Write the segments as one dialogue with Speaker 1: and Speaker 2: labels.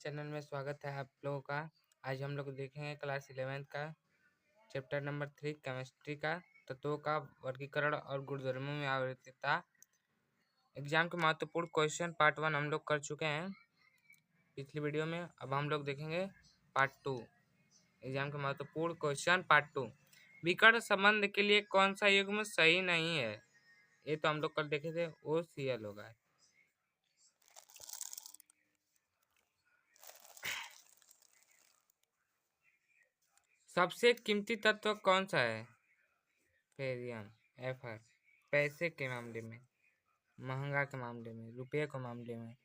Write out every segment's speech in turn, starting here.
Speaker 1: Channel में स्वागत है आप लोगों का। आज हम लोग देखेंगे क्लास 11th का चैप्टर नंबर 3 केमिस्ट्री का तत्वों का वर्गीकरण और गुणधर्मों में आवर्तता। एग्जाम के महत्वपूर्ण क्वेश्चन पार्ट 1 हम लोग कर चुके हैं पिछली वीडियो में। अब हम लोग देखेंगे पार्ट 2, एग्जाम के महत्वपूर्ण क्वेश्चन पार्ट 2। विकर्ण संबंध के लिए कौन सा युग्म सही नहीं है? ये तो हम लोग कल देखे थे, वो Cl होगा। सबसे कीमती तत्व कौन सा है? Ferium, Fr। पैसे के मामले में, महंगा के मामले में, रुपये के मामले में।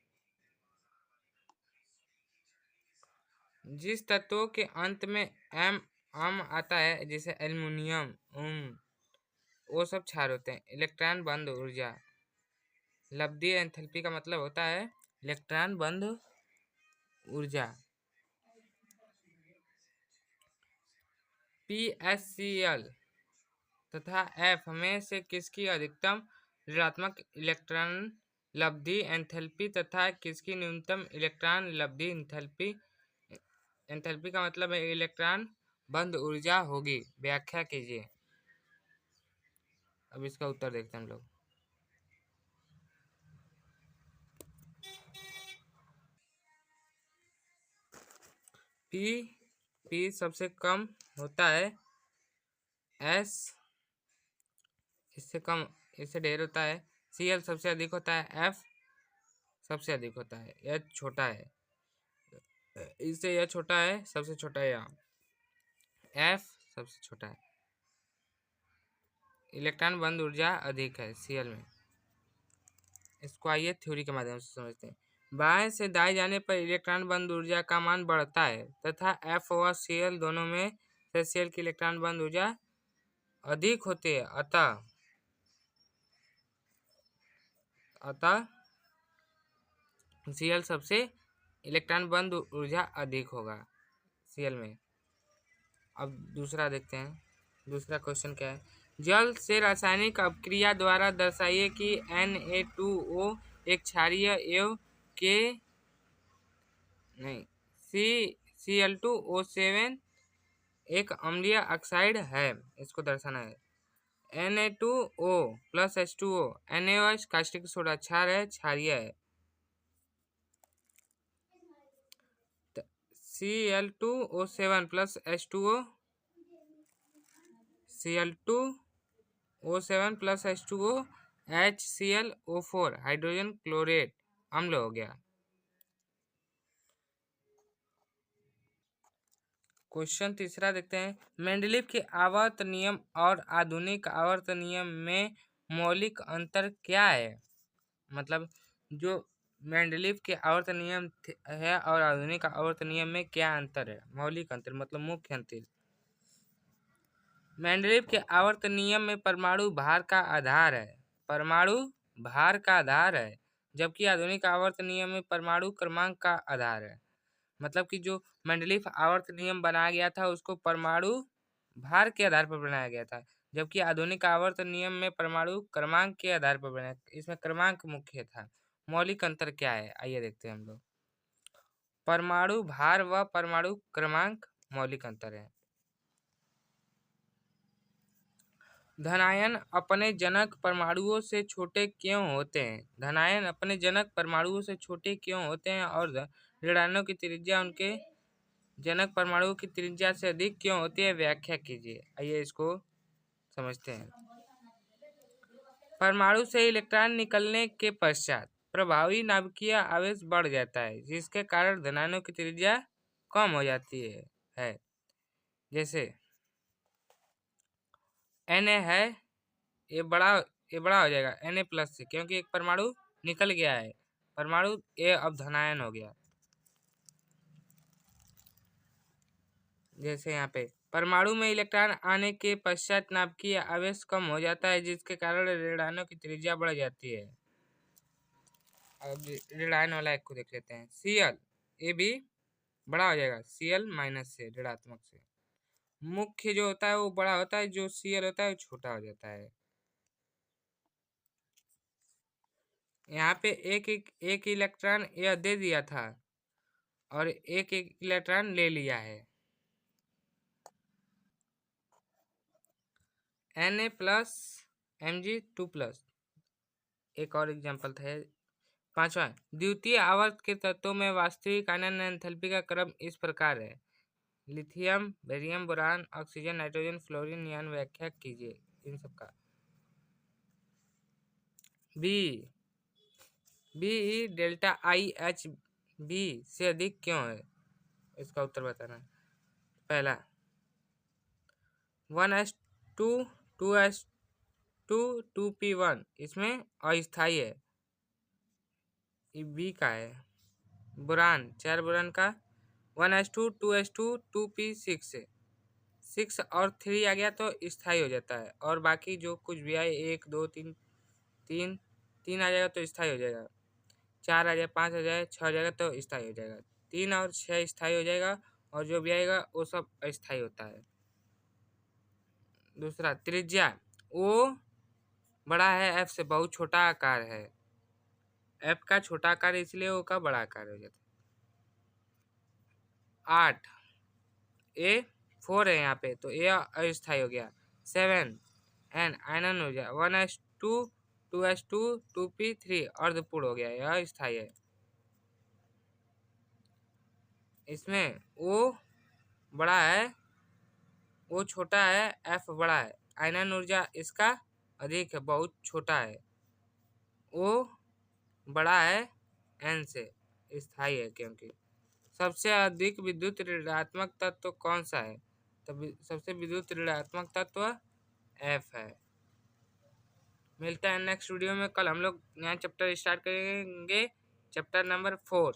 Speaker 1: जिस तत्वों के अंत में एम आता है जैसे एल्युमिनियम, वो सब क्षार होते हैं। इलेक्ट्रॉन बंद ऊर्जा, लब्धि एंथैल्पी का मतलब होता है इलेक्ट्रॉन बंद ऊर्जा। PSCl तथा F में से किसकी अधिकतम ऋणात्मक इलेक्ट्रॉन लब्धि एंथैल्पी तथा किसकी न्यूनतम इलेक्ट्रॉन लब्धि एंथैल्पी? एंथैल्पी का मतलब है इलेक्ट्रॉन बंद ऊर्जा होगी। व्याख्या कीजिए। अब इसका उत्तर देखते हैं हम लोग। P सबसे कम होता है, S इससे कम, इससे ढेर होता है, Cl सबसे अधिक होता है, F सबसे अधिक होता है, H छोटा है, इससे यह छोटा है, सबसे छोटा है यहाँ, F सबसे छोटा है। इलेक्ट्रॉन बंद ऊर्जा अधिक है Cl में। इसको आइए थ्योरी के माध्यम से समझते हैं। बाएं से दाएं जाने पर इलेक्ट्रॉन बंद ऊर्जा का मान बढ़ता है तथा F और Cl दोनों में से Cl की इलेक्ट्रॉन बंद ऊर्जा अधिक होती है, अतः Cl सबसे इलेक्ट्रॉन बंद ऊर्जा अधिक होगा Cl में। अब दूसरा देखते हैं, दूसरा क्वेश्चन क्या है। जल से रासायनिक अपक्रिया द्वारा दर्शाइए कि Na2O एक क्षारीय एवं Cl2O7 एक अम्लीय ऑक्साइड है। इसको दर्शाना है। Na2O plus H2O, NaOH caustic soda क्षार है, क्षारीय है। Cl2O7 plus H2O, Cl2O7 plus H2O HClO4 hydrogen chlorate अम्ल हो गया। क्वेश्चन तीसरा देखते हैं। मेंडलीव के आवर्त नियम और आधुनिक आवर्त नियम में मौलिक अंतर क्या है? मतलब जो मेंडलीव के आवर्त नियम है और आधुनिक आवर्त नियम में क्या अंतर है? मौलिक अंतर मतलब मुख्य अंतर। मेंडलीव के आवर्त नियम में परमाणु भार का आधार है, परमाणु भार का आधार है, जबकि आधुनिक आवर्त नियम में परमाणु क्रमांक का आधार है। मतलब कि जो मेंडलीव आवर्त नियम बनाया गया था उसको परमाणु भार के आधार पर बनाया गया था, जबकि आधुनिक आवर्त नियम में परमाणु क्रमांक के आधार पर बनाया, इसमें क्रमांक मुख्य था। मौलिक अंतर क्या है आइए देखते हैं हम लोग। परमाणु भार व परमाणु क्रमांक मौलिक अंतर है। धनायन अपने जनक परमाणुओं से छोटे क्यों होते हैं? धनायन अपने जनक परमाणुओं से छोटे क्यों होते हैं और ऋणायनों की त्रिज्या उनके जनक परमाणुओं की त्रिज्या से अधिक क्यों होती है? व्याख्या कीजिए। आइए इसको समझते हैं। परमाणु से इलेक्ट्रॉन निकलने के पश्चात प्रभावी नाभिकीय आवेश बढ़ जाता है, जिसके कारण धनायनों की त्रिज्या कम हो जाती है। जैसे Na है, ये बड़ा हो जाएगा Na प्लस से, क्योंकि एक परमाणु निकल गया है, परमाणु ए अब धनायन हो गया। जैसे यहाँ पे परमाणु में इलेक्ट्रॉन आने के पश्चात नाभिकीय आवेश कम हो जाता है, जिसके कारण ऋणायनों की त्रिज्या बढ़ जाती है। अब ऋणायन वाला एक को देख लेते हैं। Cl ये भी बड़ा हो जाएगा, Cl माइनस से, ऋणात्मक से। मुख्य जो होता है वो बड़ा होता है, जो Cl होता है वो छोटा हो जाता है। यहाँ पे एक इलेक्ट्रॉन यह दे दिया था और एक इलेक्ट्रॉन ले लिया है। Na+Mg2+। एक और एग्जाम्पल था। 5वां, द्वितीय आवर्त के तत्वों में वास्तविक आयनन एंथैल्पी का क्रम इस प्रकार है। Lithium, barium, boron, oxygen, nitrogen, fluorine, neon. व्याख्या कीजिए इन सब का। बी डेल्टा IH बी से अधिक क्यों है? इसका उत्तर बताना है। पहला, 1s2 2s2 2p1 इसमें अस्थायी है, ये बी का है। बोरान, 4 बोरान का 1s2 2s2 2p6 6 और 3 आ गया तो स्थायी हो जाता है, और बाकी जो कुछ भी आए 1 2 3 3 3 आ जाएगा तो स्थायी हो जाएगा, 4 आ जाए, 5 आ जाए, 6 आ जाएगा तो स्थायी हो जाएगा, 3 और 6 स्थायी हो जाएगा, और जो भी आएगा वो सब अस्थायी होता है। दूसरा, त्रिज्या ओ बड़ा है एफ से, बहुत छोटा आकार है। एफ का छोटा आकार इसलिए ओ का बड़ा आकार हो जाता है। 8 A4 है यहाँ पे तो ए अस्थायी हो गया। 7 एन आयनन हो गया। 1s2 2s2 2p3 अर्धपूर्ण हो गया, यह स्थायी है। इसमें ओ बड़ा है, ओ छोटा है, एफ बड़ा है। आयनन ऊर्जा इसका अधिक है, बहुत छोटा है। ओ बड़ा है एन से, स्थायी है क्योंकि। सबसे अधिक विद्युत ऋणात्मक तत्व कौन सा है? तो सबसे विद्युत ऋणात्मक तत्व एफ है। मिलता है नेक्स्ट वीडियो में। कल हम लोग नया चैप्टर स्टार्ट करेंगे, चैप्टर नंबर 4।